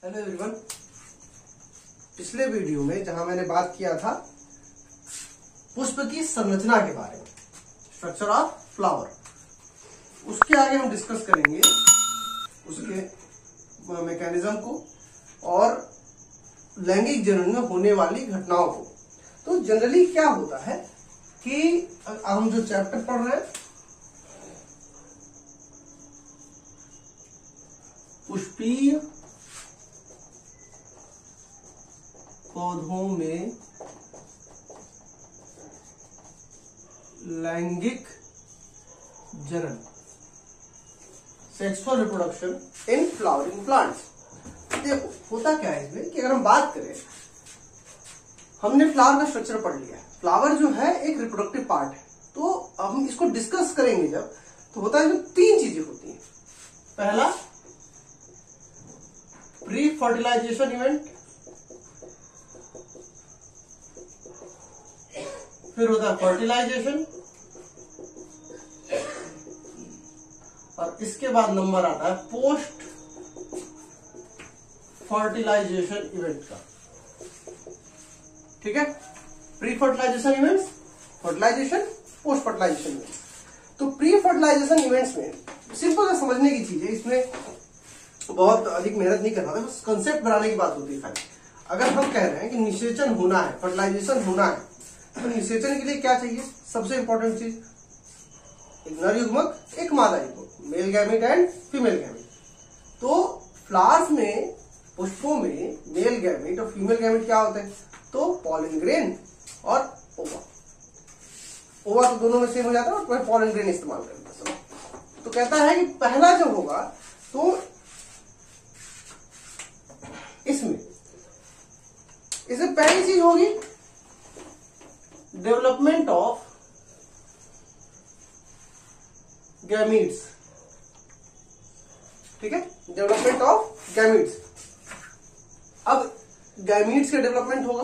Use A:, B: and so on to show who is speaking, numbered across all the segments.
A: Hello everyone. पिछले video में जहां मैंने बात किया था पुष्प की संरचना के बारे में, स्ट्रक्चर ऑफ फ्लावर, उसके आगे हम डिस्कस करेंगे उसके मैकेनिज्म को और लैंगिक जनन में होने वाली घटनाओं को। तो जनरली क्या होता है कि हम जो चैप्टर पढ़ रहे हैं पुष्पीय पौधों में लैंगिक जनन, sexual reproduction in flowering plants. देखो होता क्या है इसमें कि अगर हम बात करें, हमने फ्लावर का स्ट्रक्चर पढ़ लिया है। फ्लावर जो है एक रिप्रोडक्टिव पार्ट है, तो हम इसको डिस्कस करेंगे जब, तो होता है इसमें तीन चीजें होती हैं। पहला प्री फर्टिलाइजेशन इवेंट, फिर होता है फर्टिलाइजेशन, और इसके बाद नंबर आता है पोस्ट फर्टिलाइजेशन इवेंट का। ठीक है, pre fertilisation events, fertilisation, post fertilisation events. तो प्री फर्टिलाइजेशन इवेंट्स में सिंपल से समझने की चीज है, इसमें बहुत अधिक मेहनत नहीं करना है, बस कंसेप्ट बनाने की बात होती है खाली। अगर हम कह रहे हैं कि निषेचन होना है, फर्टिलाइजेशन होना है, तो निषेचन के लिए क्या चाहिए? सबसे इंपॉर्टेंट चीज, एक नर युग्मक, एक मादा युग्मक, male gamete and female gamete. तो फ्लावर्स में, पुष्पों में मेल गैमेट और फीमेल गैमेट क्या होते हैं? तो पॉलन ग्रेन और ओवा। ओवा तो दोनों में सेम हो जाता है, और पॉलन ग्रेन इस्तेमाल करते हैं। तो कहता है कि पहला जो होगा तो इसमें पहली चीज होगी डेवलपमेंट ऑफ गैमीट्स। ठीक है, डेवलपमेंट ऑफ गैमीट्स। अब गैमीट्स का डेवलपमेंट होगा,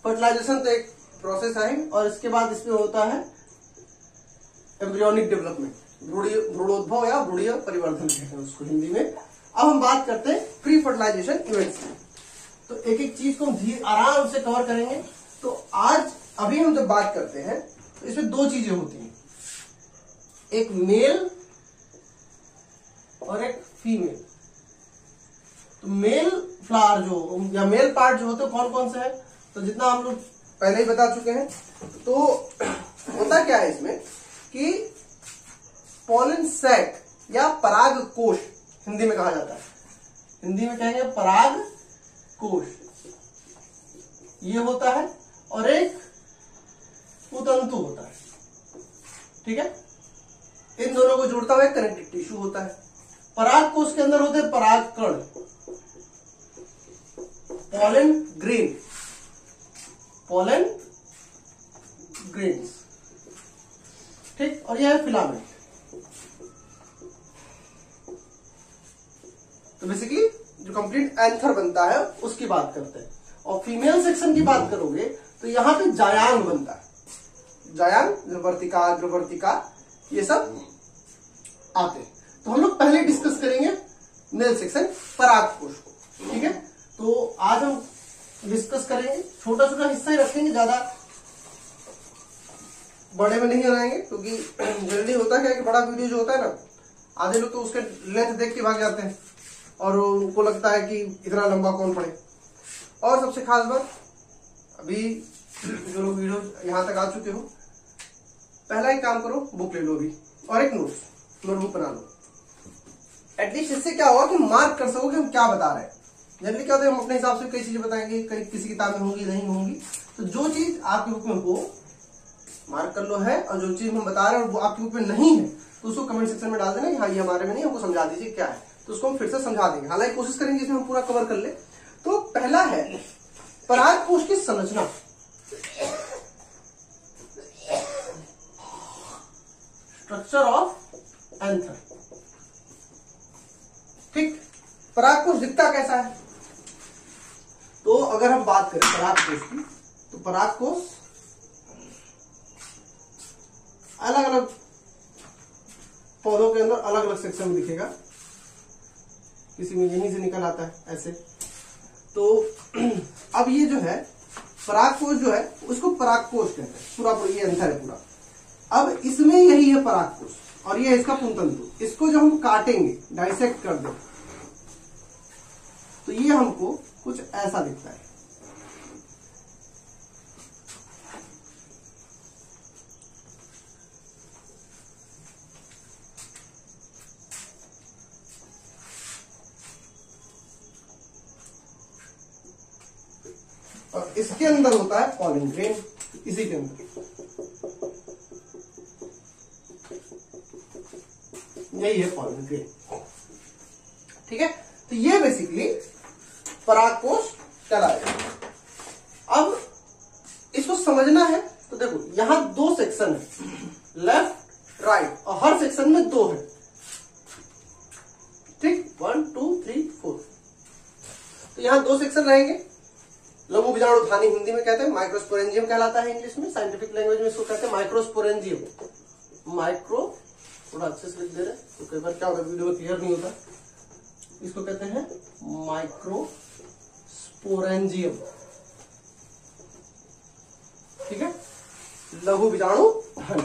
A: फर्टिलाइजेशन तो एक प्रोसेस है, और इसके बाद इसमें होता है एम्ब्रियोनिक डेवलपमेंट, भ्रूणोद्भव या भ्रूणीय परिवर्धन कहते हैं उसको हिंदी में। अब हम बात करते हैं प्री फर्टिलाइजेशन इवेंट्स की। तो एक एक चीज को हम आराम से कवर करेंगे। तो आज अभी हम जब बात करते हैं तो इसमें दो चीजें होती हैं, एक मेल और एक फीमेल। तो मेल फ्लावर जो या मेल पार्ट जो होते हैं कौन कौन से है, तो जितना हम लोग पहले ही बता चुके हैं। तो होता क्या है इसमें कि पॉलन सैक या पराग कोश हिंदी में कहा जाता है, हिंदी में कहेंगे पराग कोश, ये होता है, और एक उतंतु होता है। ठीक है, इन दोनों को जोड़ता हुआ एक कनेक्टिव टिश्यू होता है। पराग कोश के अंदर होते हैं पराग कण, पॉलन ग्रेन, पॉलन ग्रेन्स। ठीक, और यह है फिलामेंट। तो बेसिकली जो कंप्लीट एंथर बनता है उसकी बात करते हैं। और फीमेल सेक्शन की बात करोगे तो यहां पे जायांग बनता है, जायांग, द्रवर्तिका, अग्रवर्तिका, ये सब आते हैं। तो हम लोग पहले डिस्कस करेंगे मेल सेक्शन, परागकोश को। ठीक है, तो आज हम डिस्कस करेंगे, छोटा छोटा हिस्सा ही रखेंगे, ज्यादा बड़े में नहीं बनाएंगे, क्योंकि जल्दी होता है कि बड़ा वीडियो जो होता है ना, आधे लोग तो उसके लेंथ देख के भाग जाते हैं और उनको लगता है कि इतना लंबा कौन पढ़े। और सबसे खास बात, अभी जो लोग वीडियो यहां तक आ चुके हो, पहला ही काम करो, बुक ले लो अभी, और एक नोटबुक बना लो। एटलीस्ट इससे क्या होगा कि मार्क कर सको कि हम क्या बता रहे हैं। जनरली क्या होता है, हम अपने हिसाब से कई चीजें बताएंगे, कई किसी किताब में होंगी, नहीं होंगी। तो जो चीज आपकी बुक में हो मार्क कर लो है, और जो चीज हम बता रहे हैं और वो आपकी बुक में नहीं है तो उसको कमेंट सेक्शन में डाल देना कि हाँ ये हमारे में नहीं, हमको समझा दीजिए क्या है, तो उसको हम फिर से समझा देंगे। हालांकि कोशिश करेंगे इसमें हम पूरा कवर कर ले। तो पहला है परागकोश की संरचना। Structure of anther. ठीक, परागकोश दिखता कैसा है? तो अगर हम बात करें परागकोश की, तो परागकोश अलग अलग पौधों के अंदर अलग अलग सेक्शन में दिखेगा। किसी में यहीं से निकल आता है ऐसे, तो अब ये जो है परागकोश जो है उसको परागकोश कहते हैं, पूरा ये अंतर है पूरा। अब इसमें यही है परागकोश और ये इसका पुंतंतु। इसको जब हम काटेंगे, डाइसेक्ट कर दें, तो ये हमको कुछ ऐसा दिखता है। और इसके अंदर होता है पॉलन ग्रेन, इसी के अंदर यही है पॉलन ग्रेन। ठीक है, तो ये बेसिकली परागकोश कहलाएगा। अब इसको समझना है तो देखो यहां 2 सेक्शन है, लेफ्ट राइट, और हर सेक्शन में 2 है। ठीक, 1 2 3 4। तो यहां 2 सेक्शन रहेंगे। लघु बीजाणुधानी हिंदी में कहते हैं, माइक्रोस्पोरेंजियम कहलाता है इंग्लिश में, साइंटिफिक लैंग्वेज में इसको कहते हैं माइक्रोस्पोरेंजियम। माइक्रो थोड़ा अच्छे से लिख दे रहे, तो कई बार क्या होता है वीडियो में क्लियर नहीं होता। इसको कहते हैं माइक्रोस्पोरेंजियम। ठीक है, लघु बीजाणुधानी,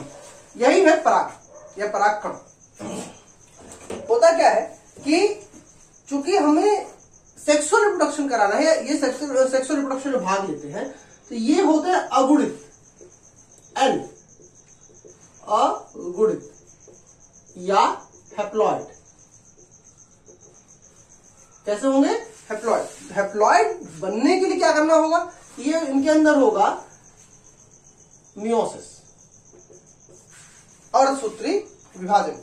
A: यही है पराग या परागकण। होता क्या है कि चूंकि हमें सेक्सुअल रिप्रोडक्शन कराना है, ये सेक्सुअल रिप्रोडक्शन में भाग लेते हैं, तो ये होते हैं अगुणित, एन अगुणित या हैप्लॉइड। कैसे होंगे? हैप्लॉइड। हैप्लॉइड बनने के लिए क्या करना होगा? ये इनके अंदर होगा मियोसिस, अर्धसूत्री विभाजन।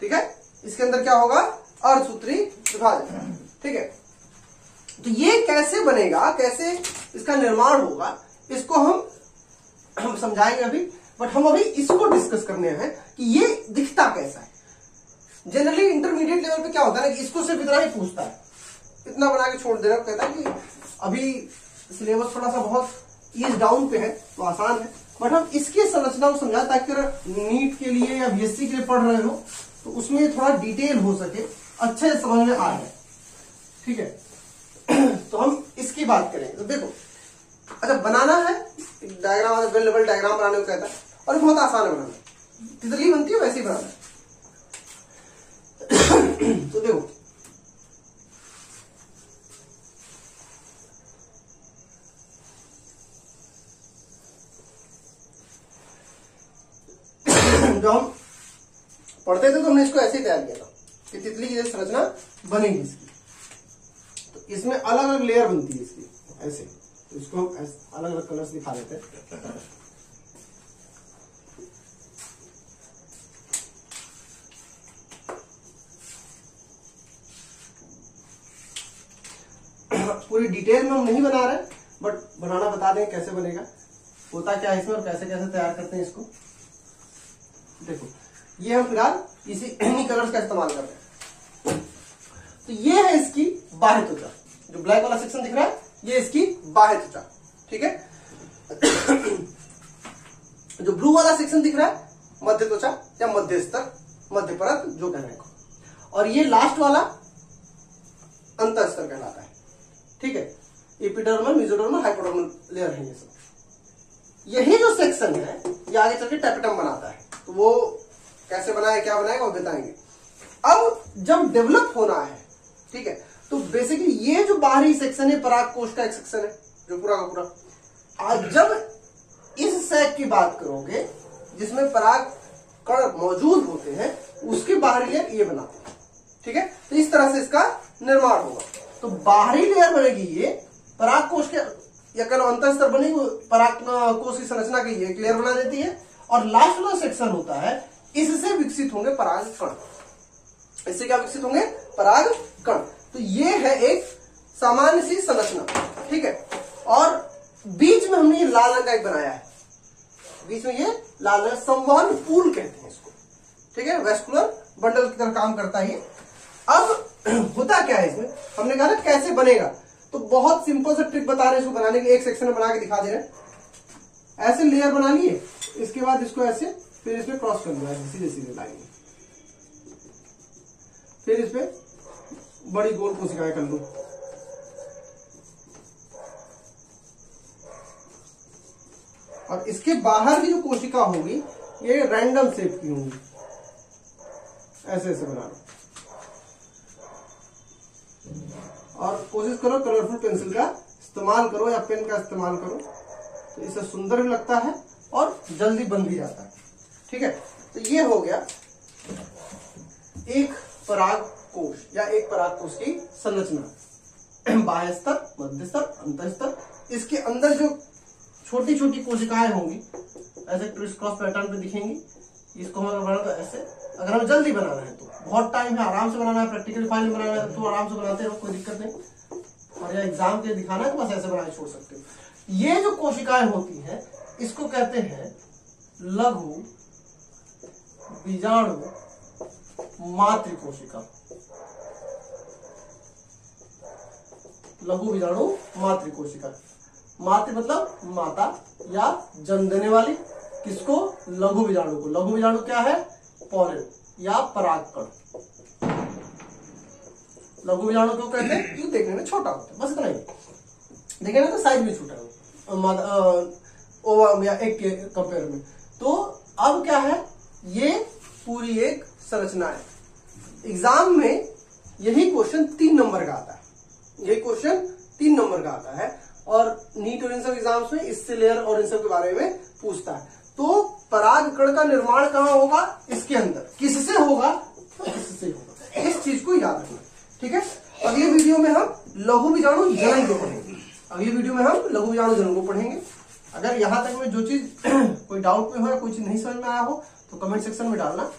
A: ठीक है, इसके अंदर क्या होगा? अर्धसूत्री विभाजन। ठीक है, तो ये कैसे बनेगा, कैसे इसका निर्माण होगा, इसको हम समझाएंगे अभी। बट हम अभी इसको डिस्कस करने हैं कि ये दिखता कैसा है। जनरली इंटरमीडिएट लेवल पे क्या होता है ना कि इसको सिर्फ इतना ही पूछता है, इतना बना के छोड़ देना, कहता है कि अभी सिलेबस थोड़ा सा बहुत ईज डाउन पे है तो आसान है। बट हम इसकी संरचना को समझा ताकि अगर नीट के लिए या बीएससी के लिए पढ़ रहे हो तो उसमें थोड़ा डिटेल हो सके, अच्छे से समझ में आ जाए। ठीक है, तो हम इसकी बात करेंगे। तो देखो, अच्छा बनाना है डायग्राम, वेल लेवल डायग्राम बनाने को कहता है, और ये बहुत आसान है बनाना, तितली बनती है वैसे ही बनाना है। तो देखो, जो हम पढ़ते थे तो हमने इसको ऐसे ही तैयार किया था कि तितली की जैसे संरचना बनेगी इसकी। तो इसमें अलग अलग लेयर बनती है इसकी, ऐसे। तो इसको हम अलग अलग कलर्स दिखा देते हैं। पूरी डिटेल में हम नहीं बना रहे, बट बनाना बता दें कैसे बनेगा, होता क्या है इसमें और कैसे कैसे तैयार करते हैं इसको। देखो, ये हम फिलहाल इन्हीं कलर्स का इस्तेमाल कर रहे हैं। तो ये है इसकी बाह्य त्वचा, जो ब्लैक वाला सेक्शन दिख रहा है ये इसकी बाह्य त्वचा। ठीक है, जो ब्लू वाला सेक्शन दिख रहा है मध्य त्वचा या मध्य स्तर, मध्य परत जो कह रहे हैं, और ये लास्ट वाला अंतर स्तर कहलाता है। ठीक है, एपिडर्मल, मेसोडर्मल, हाइपोडर्मल लेयर है ये सब। यही जो सेक्शन है ये आगे चल के टैपेटम बनाता है, तो वो कैसे बनाए क्या बनाएगा वो बताएंगे। अब जब डेवलप होना है, ठीक है, तो बेसिकली ये जो बाहरी सेक्शन है परागकोश का एक सेक्शन है जो पूरा का पूरा। आज जब इस सैक की बात करोगे जिसमें पराग कण मौजूद होते हैं, उसके बाहरी लेयर ये बनाते हैं। ठीक है, तो इस तरह से इसका निर्माण होगा। तो बाहरी लेयर बनेगी ये परागकोश के, या कल अंतर स्तर बनेगी परागकोश की संरचना की एक लेयर बना देती है, और लास्ट वाला सेक्शन होता है इससे विकसित होंगे पराग कण। इससे क्या विकसित होंगे? पराग कण। तो ये है एक सामान्य सी संरचना। ठीक है, और बीच में हमने ये लाल रंग का एक बनाया है, बीच में ये लाल रंग, संवहन पूल कहते हैं इसको। ठीक है, वेस्कुलर बंडल की तरह काम करता है ये। अब होता क्या है इसमें, हमने कहा ना कैसे बनेगा, तो बहुत सिंपल सा ट्रिक बता रहे हैं इसको बनाने की। एक सेक्शन में बना के दिखा दे रहे हैं। ऐसे लेयर बना लिए, इसके बाद इसको ऐसे, फिर इसमें क्रॉस कर दिया सीधे सीधे लाइन, फिर इस पे बड़ी गोल कोशिकाएं कर लूं, और इसके बाहर की जो कोशिका होगी ये रैंडम शेप की होंगी, ऐसे ऐसे बनाना। और कोशिश करो कलरफुल पेंसिल का इस्तेमाल करो या पेन का इस्तेमाल करो, तो इससे सुंदर भी लगता है और जल्दी बन भी जाता है। ठीक है, तो ये हो गया एक पराग कोश या एक पराग कोश की संरचना। बाह्य स्तर, मध्य स्तर, अंतर स्तर। इसके अंदर जो छोटी छोटी कोशिकाएं होंगी ऐसे क्रिस क्रॉस पैटर्न पे दिखेंगी। इसको हम बनाना तो ऐसे, अगर हमें जल्दी बनाना है तो बहुत टाइम है, आराम से बनाना है, प्रैक्टिकल फाइल में बनाना है तो आराम से बनाते रहो, कोई दिक्कत नहीं। और या एग्जाम के दिखाना है तो बस ऐसे बना के छोड़ सकते हो। ये जो कोशिकाएं होती हैं इसको कहते हैं लघु बीजाणु मातृ कोशिका। लघु बीजाणु मातृ कोशिका। मातृ मतलब माता या जन्म देने वाली। किसको? लघु बीजाणु को। लघु बीजाणु क्या है? पॉलन या परागकण। लघु बीजाणु क्यों कहते हैं? क्यों देखने में छोटा होता है, बस इतना ही। देखे ना तो साइज भी छोटा है ओवम या एग के कंपेयर में। तो अब क्या है, ये पूरी एक संरचना है। एग्जाम में यही क्वेश्चन 3 नंबर का आता है। यही क्वेश्चन 3 नंबर का आता है और नीट और इन सब एग्जाम्स में इससे लेयर और इन सब के बारे में पूछता है। तो परागकण का निर्माण कहाँ होगा? इसके अंदर। किससे होगा? तो इससे होगा। इस चीज को याद रखना, ठीक है। अगले वीडियो में हम लघु बीजाणु जनन को पढ़ेंगे। अगली वीडियो में हम लघु बीजाणु जनन को पढ़ेंगे। अगर यहां तक में जो चीज कोई डाउट में हो या कोई चीज नहीं समझ में आया हो तो कमेंट सेक्शन में डालना।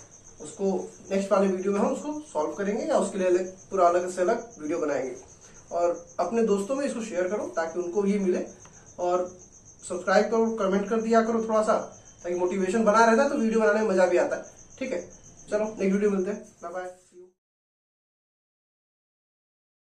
A: उसको नेक्स्ट वाले वीडियो में हम उसको सॉल्व करेंगे या उसके लिए पूरा अलग से अलग वीडियो बनाएंगे। और अपने दोस्तों में इसको शेयर करो ताकि उनको ये मिले। और सब्सक्राइब करो, कमेंट कर दिया करो थोड़ा सा, ताकि मोटिवेशन बना रहता है तो वीडियो बनाने में मजा भी आता है। ठीक है, चलो नेक्स्ट वीडियो मिलते हैं। Bye bye.